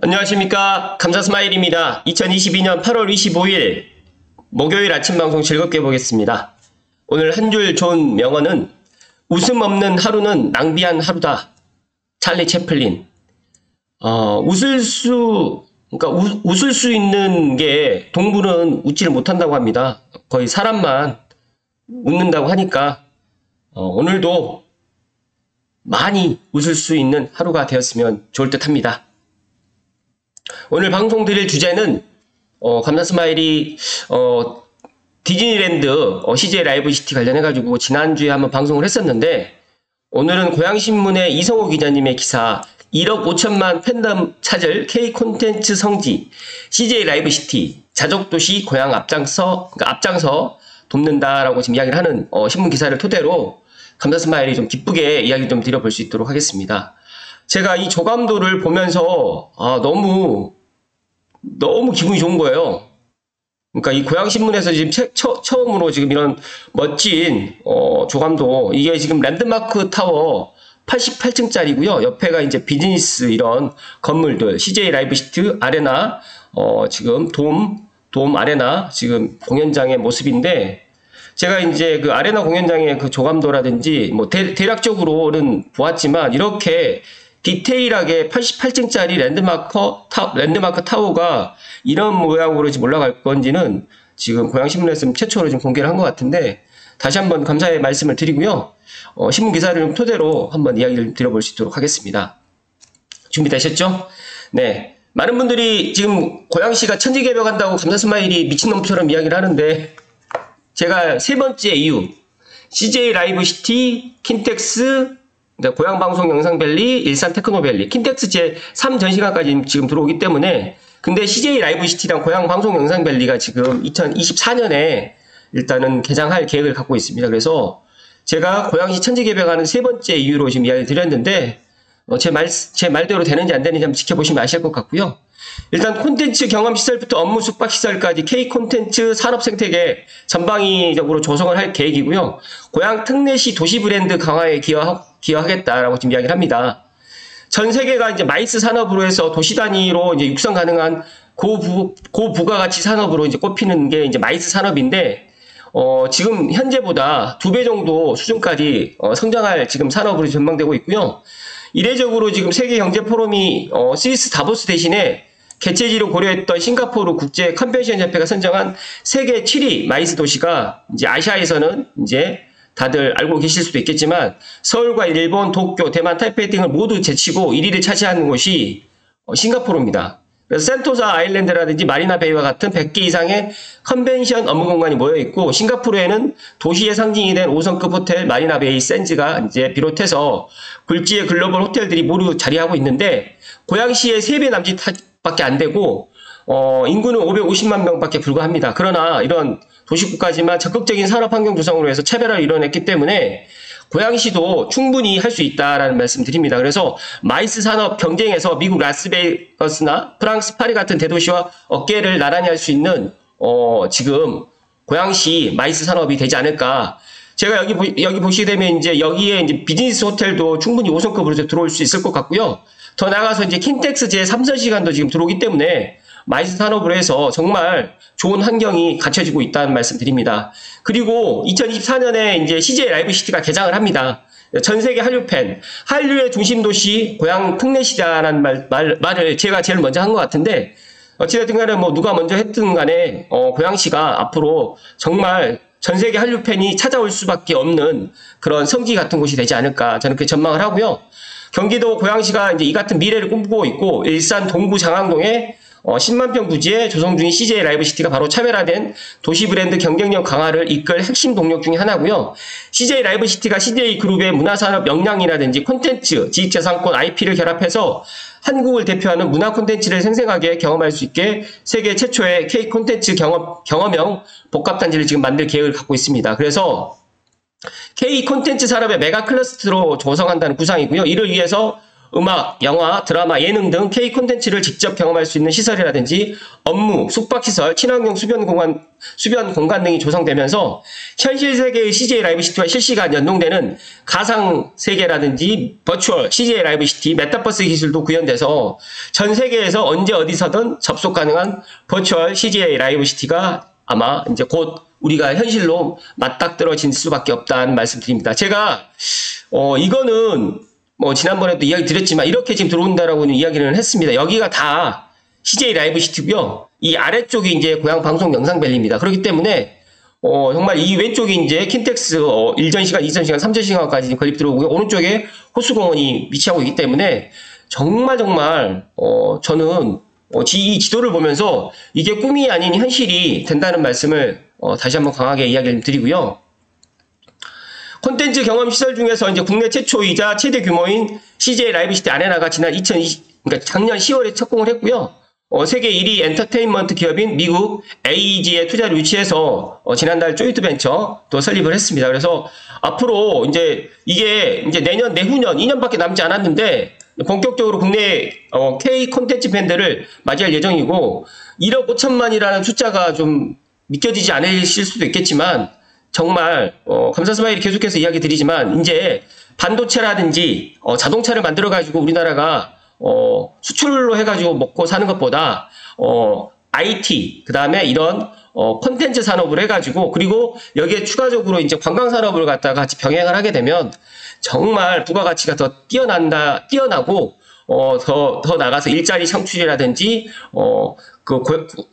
안녕하십니까. 감사스마일입니다. 2022년 8월 25일 목요일 아침 방송 즐겁게 보겠습니다. 오늘 한 줄 좋은 명언은 웃음 없는 하루는 낭비한 하루다. 찰리 채플린. 웃을 수 있는 게 동물은 웃지를 못한다고 합니다. 거의 사람만 웃는다고 하니까 오늘도 많이 웃을 수 있는 하루가 되었으면 좋을 듯 합니다. 오늘 방송 드릴 주제는 감사스마일이 디즈니랜드 CJ 라이브시티 관련해가지고 지난주에 한번 방송을 했었는데, 오늘은 고양신문의 이성호 기자님의 기사 1억 5천만 팬덤 찾을 K 콘텐츠 성지 CJ 라이브시티 자족도시 고양 앞장서 돕는다라고 지금 이야기를 하는 신문 기사를 토대로 감사스마일이 좀 기쁘게 이야기 좀 드려볼 수 있도록 하겠습니다. 제가 이 조감도를 보면서 너무 기분이 좋은 거예요. 그러니까 이 고양신문에서 지금 처음으로 지금 이런 멋진 조감도, 이게 지금 랜드마크 타워 88층짜리고요. 옆에가 이제 비즈니스 이런 건물들, CJ 라이브시티 아레나, 지금 돔 아레나 지금 공연장의 모습인데, 제가 이제 그 아레나 공연장의 그 조감도라든지 뭐 대략적으로는 보았지만, 이렇게 디테일하게 88층짜리 랜드마크 타워가 이런 모양으로 지금 올라갈 건지는 지금 고양신문에서 최초로 지금 공개를 한 것 같은데, 다시 한번 감사의 말씀을 드리고요. 신문 기사를 좀 토대로 한번 이야기를 드려볼 수 있도록 하겠습니다. 준비되셨죠? 네. 많은 분들이 지금 고양시가 천지개벽한다고 감사스마일이 미친놈처럼 이야기를 하는데, 제가 세 번째 이유, CJ 라이브시티, 킨텍스, 고양방송 영상밸리, 일산 테크노밸리, 킨텍스 제 3전시관까지 지금 들어오기 때문에, 근데 CJ 라이브시티랑 고양방송 영상밸리가 지금 2024년에 일단은 개장할 계획을 갖고 있습니다. 그래서 제가 고양시 천지개벽하는 세 번째 이유로 지금 이야기를 드렸는데, 제 말대로 되는지 안 되는지 한번 지켜보시면 아실 것 같고요. 일단 콘텐츠 경험시설부터 업무 숙박시설까지 K 콘텐츠 산업생태계 전방위적으로 조성을 할 계획이고요. 고양 특례시 도시 브랜드 강화에 기여하겠다라고 지금 이야기를 합니다. 전 세계가 이제 마이스 산업으로 해서 도시 단위로 이제 육성 가능한 고부가가치 산업으로 이제 꼽히는 게 이제 마이스 산업인데, 지금 현재보다 2배 정도 수준까지 성장할 지금 산업으로 전망되고 있고요. 이례적으로 지금 세계 경제 포럼이 스위스 다보스 대신에 개최지로 고려했던 싱가포르 국제 컨벤션 협회가 선정한 세계 7위 마이스 도시가 이제 아시아에서는 이제 다들 알고 계실 수도 있겠지만, 서울과 일본, 도쿄, 대만, 타이페이 등을 모두 제치고 1위를 차지하는 곳이 싱가포르입니다. 그래서 센토사 아일랜드라든지 마리나 베이와 같은 100개 이상의 컨벤션 업무 공간이 모여 있고, 싱가포르에는 도시의 상징이 된 5성급 호텔 마리나 베이 샌즈가 이제 비롯해서 굴지의 글로벌 호텔들이 모두 자리하고 있는데, 고양시의 3배 남짓밖에 안 되고, 인구는 550만 명밖에 불과합니다. 그러나 이런 도시국가지만 적극적인 산업 환경 구성으로 해서 차별화를 이뤄냈기 때문에 고양시도 충분히 할 수 있다라는 말씀 드립니다. 그래서 마이스 산업 경쟁에서 미국 라스베이거스나 프랑스 파리 같은 대도시와 어깨를 나란히 할 수 있는 지금 고양시 마이스 산업이 되지 않을까. 제가 여기 보시게 되면 이제 여기에 이제 비즈니스 호텔도 충분히 5성급으로 들어올 수 있을 것 같고요. 더 나아가서 이제 킨텍스 제 3선시간도 지금 들어오기 때문에 마이스 산업으로 해서 정말 좋은 환경이 갖춰지고 있다는 말씀 드립니다. 그리고 2024년에 이제 CJ 라이브시티가 개장을 합니다. 전 세계 한류 팬, 한류의 중심 도시 고양 특례시다라는 말을 제가 제일 먼저 한 것 같은데, 어찌됐든 간에 뭐 누가 먼저 했든 간에 고양시가 앞으로 정말 전 세계 한류 팬이 찾아올 수밖에 없는 그런 성지 같은 곳이 되지 않을까, 저는 그렇게 전망을 하고요. 경기도 고양시가 이제 이 같은 미래를 꿈꾸고 있고, 일산 동구 장항동에 10만 평 부지에 조성 중인 CJ 라이브시티가 바로 차별화된 도시 브랜드 경쟁력 강화를 이끌 핵심 동력 중에 하나고요. CJ 라이브시티가 CJ 그룹의 문화산업 역량이라든지 콘텐츠, 지식재산권, IP를 결합해서 한국을 대표하는 문화 콘텐츠를 생생하게 경험할 수 있게 세계 최초의 K 콘텐츠 경험형 복합단지를 지금 만들 계획을 갖고 있습니다. 그래서 K 콘텐츠 산업의 메가 클러스터로 조성한다는 구상이고요. 이를 위해서 음악, 영화, 드라마, 예능 등 K 콘텐츠를 직접 경험할 수 있는 시설이라든지 업무, 숙박시설, 친환경 수변 공간 등이 조성되면서 현실 세계의 CJ 라이브 시티와 실시간 연동되는 가상 세계라든지 버추얼 CJ 라이브 시티, 메타버스 기술도 구현돼서 전 세계에서 언제 어디서든 접속 가능한 버추얼 CJ 라이브 시티가 아마 이제 곧 우리가 현실로 맞닥뜨려질 수밖에 없다는 말씀드립니다. 제가 이거는 뭐 지난번에도 이야기 드렸지만 이렇게 지금 들어온다라고 이야기를 했습니다. 여기가 다 CJ 라이브 시티고요. 이 아래쪽이 이제 고향 방송 영상밸리입니다. 그렇기 때문에 정말 이 왼쪽이 이제 킨텍스 1전 시간, 2전 시간, 3전 시간까지 건립 들어오고요. 오른쪽에 호수공원이 위치하고 있기 때문에 정말 저는 이 지도를 보면서 이게 꿈이 아닌 현실이 된다는 말씀을 다시 한번 강하게 이야기를 드리고요. 콘텐츠 경험 시설 중에서 이제 국내 최초이자 최대 규모인 CJ 라이브 시티 아레나가 그러니까 작년 10월에 착공을 했고요. 세계 1위 엔터테인먼트 기업인 미국 AEG의 투자를 유치해서 지난달 조인트벤처 또 설립을 했습니다. 그래서 앞으로 이제 이게 이제 내년, 내후년 2년밖에 남지 않았는데 본격적으로 국내 K 콘텐츠 팬들을 맞이할 예정이고 1억 5천만이라는 숫자가 좀 믿겨지지 않으실 수도 있겠지만 정말 감사 스마일이 계속해서 이야기 드리지만 이제 반도체라든지 자동차를 만들어 가지고 우리나라가 수출로 해가지고 먹고 사는 것보다 IT 그 다음에 이런 콘텐츠 산업을 해가지고 그리고 여기에 추가적으로 이제 관광 산업을 갖다가 같이 병행을 하게 되면 정말 부가가치가 더 뛰어나고 더 나가서 일자리 창출이라든지 그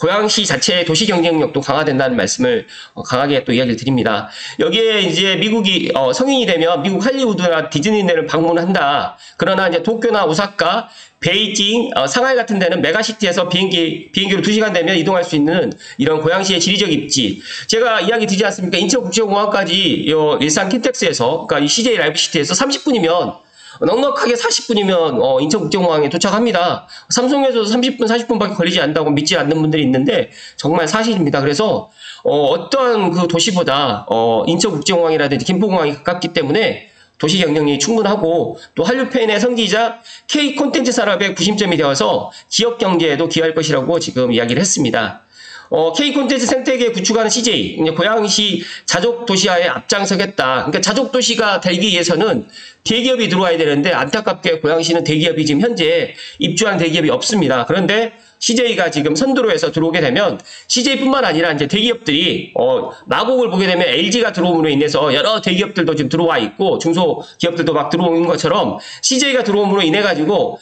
고양시 자체의 도시 경쟁력도 강화된다는 말씀을 강하게 또 이야기를 드립니다. 여기에 이제 미국이 성인이 되면 미국 할리우드나 디즈니랜드를 방문한다. 그러나 이제 도쿄나 오사카, 베이징, 상하이 같은 데는 메가시티에서 비행기로 2시간 되면 이동할 수 있는 이런 고양시의 지리적 입지. 제가 이야기 드리지 않습니까? 인천국제공항까지 일산 킨텍스에서 그러니까 이 CJ 라이브 시티에서 30분이면 넉넉하게 40분이면 인천국제공항에 도착합니다. 삼성에서도 30분, 40분밖에 걸리지 않는다고 믿지 않는 분들이 있는데 정말 사실입니다. 그래서 어떠한 그 도시보다 인천국제공항이라든지 김포공항이 가깝기 때문에 도시 경쟁력이 충분하고 또 한류 팬의 성지이자 K 콘텐츠 산업의 구심점이 되어서 지역 경제에도 기여할 것이라고 지금 이야기를 했습니다. K 콘텐츠 생태계 구축하는 CJ, 고양시 자족 도시화에 앞장서겠다. 그러니까 자족 도시가 되기 위해서는 대기업이 들어와야 되는데 안타깝게 고양시는 대기업이 지금 현재 입주한 대기업이 없습니다. 그런데 CJ가 지금 선두로해서 들어오게 되면 CJ뿐만 아니라 이제 대기업들이 마곡을 보게 되면 LG가 들어옴으로 인해서 여러 대기업들도 지금 들어와 있고 중소기업들도 막 들어오는 것처럼 CJ가 들어옴으로 인해 가지고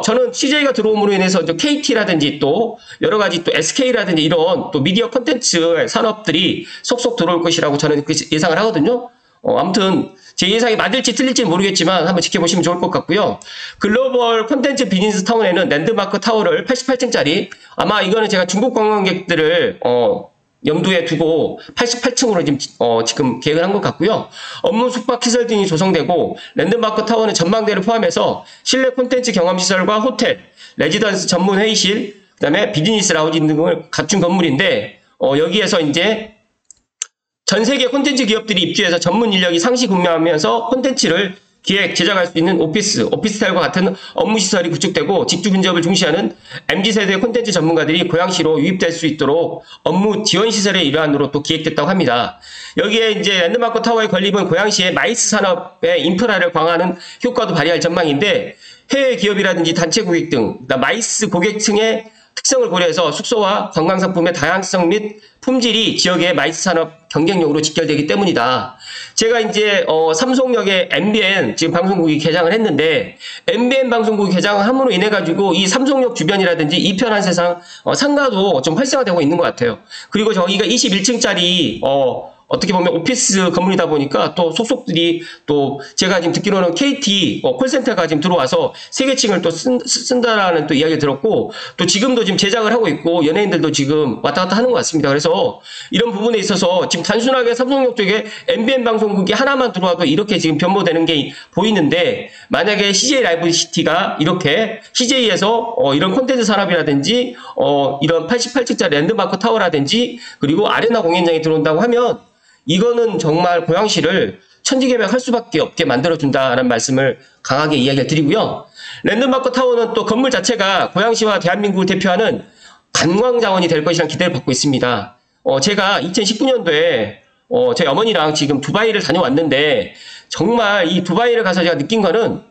저는 CJ가 들어옴으로 인해서 KT라든지 또 여러 가지 또 SK라든지 이런 또 미디어 콘텐츠 산업들이 속속 들어올 것이라고 저는 예상을 하거든요. 아무튼 제 예상이 맞을지 틀릴지 모르겠지만 한번 지켜보시면 좋을 것 같고요. 글로벌 콘텐츠 비즈니스 타운에는 랜드마크 타워를 88층짜리 아마 이거는 제가 중국 관광객들을 염두에 두고 88층으로 지금 계획을 한 것 같고요. 업무 숙박 시설 등이 조성되고 랜드마크 타워는 전망대를 포함해서 실내 콘텐츠 경험 시설과 호텔, 레지던스 전문 회의실, 그다음에 비즈니스 라운지 등을 갖춘 건물인데 여기에서 이제 전 세계 콘텐츠 기업들이 입주해서 전문 인력이 상시 근무하면서 콘텐츠를 기획, 제작할 수 있는 오피스텔과 같은 업무 시설이 구축되고 직주 근접을 중시하는 MZ세대 콘텐츠 전문가들이 고양시로 유입될 수 있도록 업무 지원 시설의 일환으로 또 기획됐다고 합니다. 여기에 이제 랜드마크 타워의 건립은 고양시의 마이스 산업의 인프라를 강화하는 효과도 발휘할 전망인데 해외 기업이라든지 단체 고객 등 마이스 고객층의 특성을 고려해서 숙소와 관광상품의 다양성 및 품질이 지역의 마이스 산업 경쟁력으로 직결되기 때문이다. 제가 이제 삼성역에 MBN 지금 방송국이 개장을 했는데 MBN 방송국이 개장을 함으로 인해 가지고 이 삼성역 주변이라든지 이편한 세상 상가도 좀 활성화되고 있는 것 같아요. 그리고 저기가 21층짜리 어떻게 보면 오피스 건물이다 보니까 또 속속들이 또 제가 지금 듣기로는 KT 콜센터가 지금 들어와서 3개층을 또 쓴다라는 또 이야기를 들었고 또 지금도 지금 제작을 하고 있고 연예인들도 지금 왔다 갔다 하는 것 같습니다. 그래서 이런 부분에 있어서 지금 단순하게 삼성역 쪽에 MBN 방송국이 하나만 들어와도 이렇게 지금 변모되는 게 보이는데 만약에 CJ 라이브 시티가 이렇게 CJ에서 이런 콘텐츠 산업이라든지 이런 88층짜리 랜드마크 타워라든지 그리고 아레나 공연장이 들어온다고 하면 이거는 정말 고양시를 천지개벽할 수밖에 없게 만들어준다라는 말씀을 강하게 이야기를 드리고요. 랜드마크 타워는 또 건물 자체가 고양시와 대한민국을 대표하는 관광자원이 될 것이라는 기대를 받고 있습니다. 제가 2019년도에 저희 어머니랑 지금 두바이를 다녀왔는데 정말 이 두바이를 가서 제가 느낀 거는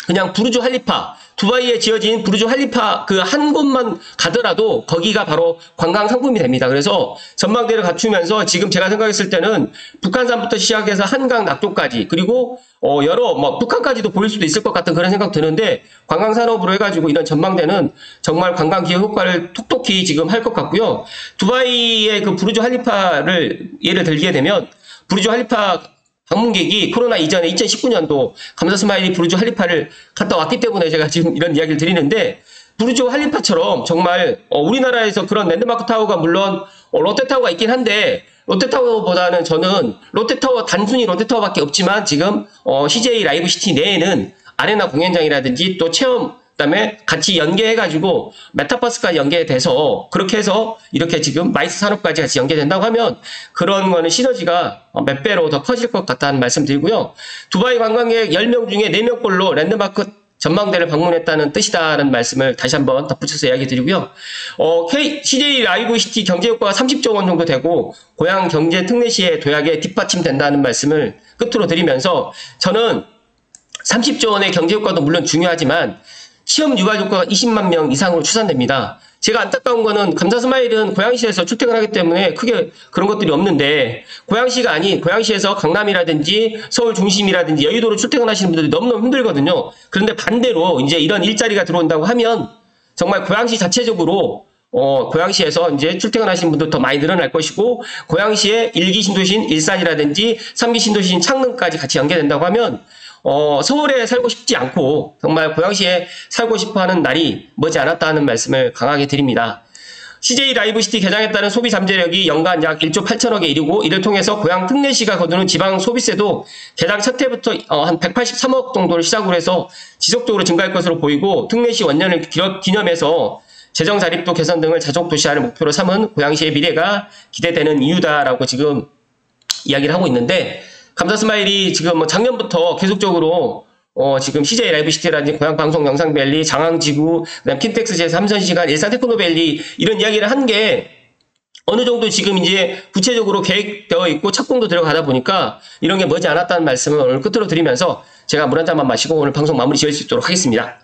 그냥 부르주 할리파, 두바이에 지어진 부르주 할리파 그 한 곳만 가더라도 거기가 바로 관광 상품이 됩니다. 그래서 전망대를 갖추면서 지금 제가 생각했을 때는 북한산부터 시작해서 한강 낙조까지 그리고 여러 북한까지도 보일 수도 있을 것 같은 그런 생각 드는데 관광 산업으로 해가지고 이런 전망대는 정말 관광 기업 효과를 톡톡히 지금 할 것 같고요. 두바이의 그 부르주 할리파를 예를 들게 되면 부르주 할리파 방문객이 코로나 이전에 2019년도 감사 스마일이 부르주 할리파를 갔다 왔기 때문에 제가 지금 이런 이야기를 드리는데 부르주 할리파처럼 정말 우리나라에서 그런 랜드마크 타워가 물론 롯데타워가 있긴 한데 롯데타워보다는 저는 롯데타워 단순히 롯데타워밖에 없지만 지금 CJ 라이브시티 내에는 아레나 공연장이라든지 또 체험 그다음에 같이 연계해가지고 메타버스까지 연계돼서 그렇게 해서 이렇게 지금 마이스 산업까지 같이 연계된다고 하면 그런 거는 시너지가 몇 배로 더 커질 것 같다는 말씀 드리고요. 두바이 관광객 10명 중에 4명꼴로 랜드마크 전망대를 방문했다는 뜻이다라는 말씀을 다시 한번 덧붙여서 이야기 드리고요. CJ 라이브시티 경제효과가 30조 원 정도 되고 고향 경제 특례시의 도약에 뒷받침된다는 말씀을 끝으로 드리면서 저는 30조 원의 경제효과도 물론 중요하지만 시험 유발 효과가 20만 명 이상으로 추산됩니다. 제가 안타까운 거는 감사 스마일은 고양시에서 출퇴근하기 때문에 크게 그런 것들이 없는데 고양시가 아닌 고양시에서 강남이라든지 서울 중심이라든지 여의도로 출퇴근하시는 분들이 너무너무 힘들거든요. 그런데 반대로 이제 이런 일자리가 들어온다고 하면 정말 고양시 자체적으로 고양시에서 이제 출퇴근하시는 분들 더 많이 늘어날 것이고 고양시의 1기 신도시인 일산이라든지 3기 신도시인 창릉까지 같이 연계된다고 하면 서울에 살고 싶지 않고 정말 고양시에 살고 싶어하는 날이 머지않았다는 말씀을 강하게 드립니다. CJ 라이브시티 개장에 따른 소비 잠재력이 연간 약 1조 8천억에 이르고 이를 통해서 고향 특례시가 거두는 지방 소비세도 개장 첫 해부터 한 183억 정도를 시작으로 해서 지속적으로 증가할 것으로 보이고 특례시 원년을 기념해서 재정 자립도 개선 등을 자족 도시화를 목표로 삼은 고양시의 미래가 기대되는 이유다라고 지금 이야기를 하고 있는데 감사 스마일이 지금 작년부터 계속적으로 지금 CJ 라이브시티라든지 고향방송 영상밸리, 장항지구, 그다음 킨텍스 제3전시관, 일산테크노밸리 이런 이야기를 한 게 어느 정도 지금 이제 구체적으로 계획되어 있고 착공도 들어가다 보니까 이런 게 머지않았다는 말씀을 오늘 끝으로 드리면서 제가 물 한 잔만 마시고 오늘 방송 마무리 지을 수 있도록 하겠습니다.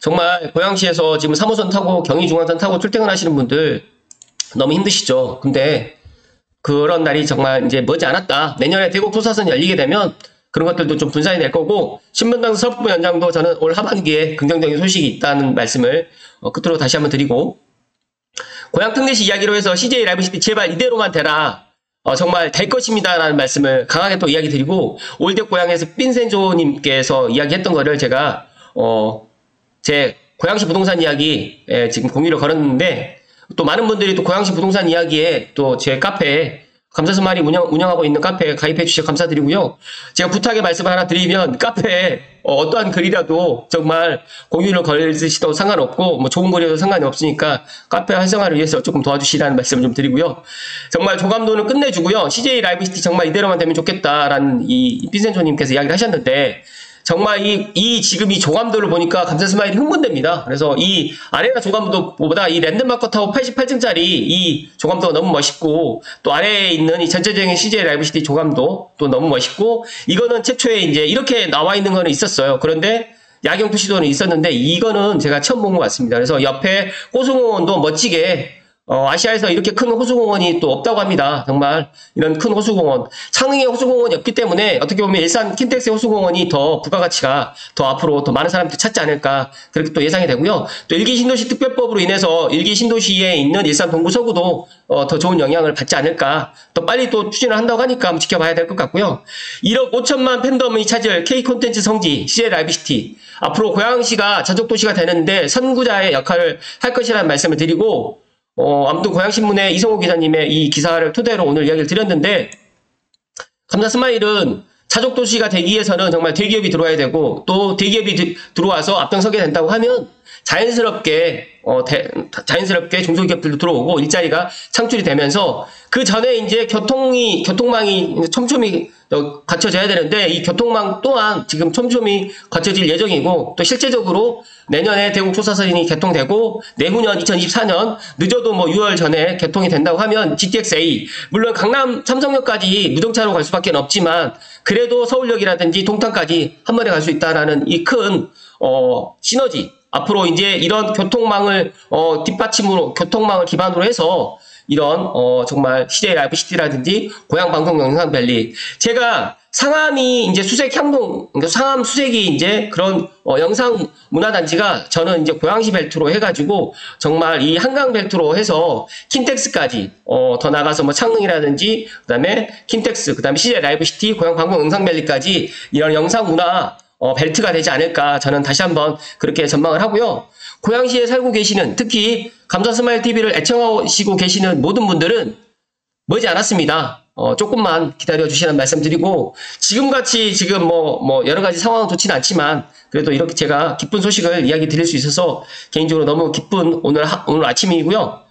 정말 고양시에서 지금 3호선 타고 경의중앙선 타고 출퇴근하시는 분들 너무 힘드시죠. 근데 그런 날이 정말 이제 머지않았다. 내년에 대곡 토사선 열리게 되면 그런 것들도 좀 분산이 될 거고 신분당선 서울부 연장도 저는 올 하반기에 긍정적인 소식이 있다는 말씀을 끝으로 다시 한번 드리고 고향 특례시 이야기로 해서 CJ 라이브시티 제발 이대로만 되라. 정말 될 것입니다 라는 말씀을 강하게 또 이야기 드리고 올댓 고향에서 빈센조님께서 이야기했던 거를 제가 제 고양시 부동산 이야기 지금 공유를 걸었는데 또 많은 분들이 또 고양시 부동산 이야기에 또 제 카페에 감사 스마일이 운영하고 있는 카페에 가입해 주셔서 감사드리고요. 제가 부탁의 말씀을 하나 드리면 카페에 어떠한 글이라도 정말 공유를 걸으시도 상관없고 뭐 좋은 글이라도 상관이 없으니까 카페 활성화를 위해서 조금 도와주시라는 말씀을 좀 드리고요. 정말 조감도는 끝내주고요. CJ 라이브시티 정말 이대로만 되면 좋겠다라는 이 빈센조님께서 이야기를 하셨는데 정말 지금 이 조감도를 보니까 감사 스마일이 흥분됩니다. 그래서 이 아레나 조감도보다 이 랜드마크 타워 88층짜리 이 조감도가 너무 멋있고 또 아래에 있는 이 전체적인 CJ 라이브시티 조감도 또 너무 멋있고 이거는 최초에 이제 이렇게 나와 있는 거는 있었어요. 그런데 야경 표시도는 있었는데 이거는 제가 처음 본 것 같습니다. 그래서 옆에 호수공원도 멋지게 아시아에서 이렇게 큰 호수공원이 또 없다고 합니다. 정말 이런 큰 호수공원. 창릉에 호수공원이 없기 때문에 어떻게 보면 일산 킨텍스 호수공원이 더 부가가치가 더 앞으로 더 많은 사람들이 찾지 않을까 그렇게 또 예상이 되고요. 또 일기 신도시 특별법으로 인해서 일기 신도시에 있는 일산 동구 서구도 더 좋은 영향을 받지 않을까 또 빨리 또 추진을 한다고 하니까 한번 지켜봐야 될 것 같고요. 1억 5천만 팬덤이 찾을 K 콘텐츠 성지 CJ 라이브시티 앞으로 고양시가 자족도시가 되는데 선구자의 역할을 할 것이라는 말씀을 드리고 아무튼 고양신문의 이성호 기자님의 이 기사를 토대로 오늘 이야기를 드렸는데 감사 스마일은 자족도시가 되기 위해서는 정말 대기업이 들어와야 되고 또 대기업이 들어와서 앞장서게 된다고 하면 자연스럽게 자연스럽게 중소기업들도 들어오고 일자리가 창출이 되면서 그 전에 이제 교통망이 촘촘히 갖춰져야 되는데 이 교통망 또한 지금 촘촘히 갖춰질 예정이고 또 실제적으로 내년에 대구 교사선이 개통되고 내후년 2024년 늦어도 뭐 6월 전에 개통이 된다고 하면 GTX-A 물론 강남 삼성역까지 무정차로 갈 수밖에 없지만 그래도 서울역이라든지 동탄까지 한 번에 갈 수 있다라는 이 큰 시너지 앞으로 이제 이런 교통망을 뒷받침으로 교통망을 기반으로 해서 이런 정말 CJ 라이브 시티라든지 고향 방송 영상 밸리 제가 상암이 이제 수색 향동 상암 수색이 이제 그런 영상 문화단지가 저는 이제 고양시 벨트로 해가지고 정말 이 한강 벨트로 해서 킨텍스까지 더 나가서 뭐 창릉이라든지 그다음에 킨텍스 그다음에 CJ 라이브 시티 고향 방송 영상 밸리까지 이런 영상 문화 벨트가 되지 않을까 저는 다시 한번 그렇게 전망을 하고요. 고양시에 살고 계시는 특히 감사스마일 TV를 애청하시고 계시는 모든 분들은 머지 않았습니다. 조금만 기다려 주시는 말씀 드리고 지금같이 지금 뭐 여러 가지 상황은 좋지는 않지만 그래도 이렇게 제가 기쁜 소식을 이야기 드릴 수 있어서 개인적으로 너무 기쁜 오늘 아침이고요.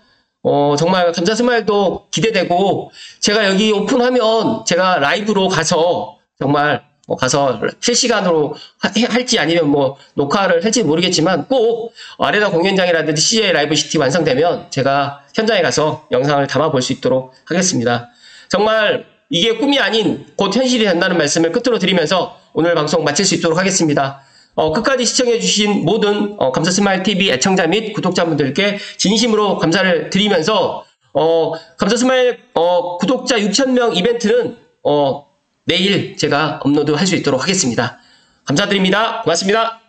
정말 감사스마일도 기대되고 제가 여기 오픈하면 제가 라이브로 가서 정말 가서 실시간으로 할지 아니면 뭐 녹화를 할지 모르겠지만 꼭 아레나 공연장이라든지 CJ 라이브 시티 완성되면 제가 현장에 가서 영상을 담아 볼 수 있도록 하겠습니다. 정말 이게 꿈이 아닌 곧 현실이 된다는 말씀을 끝으로 드리면서 오늘 방송 마칠 수 있도록 하겠습니다. 끝까지 시청해주신 모든 감사스마일 TV 애청자 및 구독자분들께 진심으로 감사를 드리면서 감사스마일 구독자 6,000명 이벤트는 내일 제가 업로드 할 수 있도록 하겠습니다. 감사드립니다. 고맙습니다.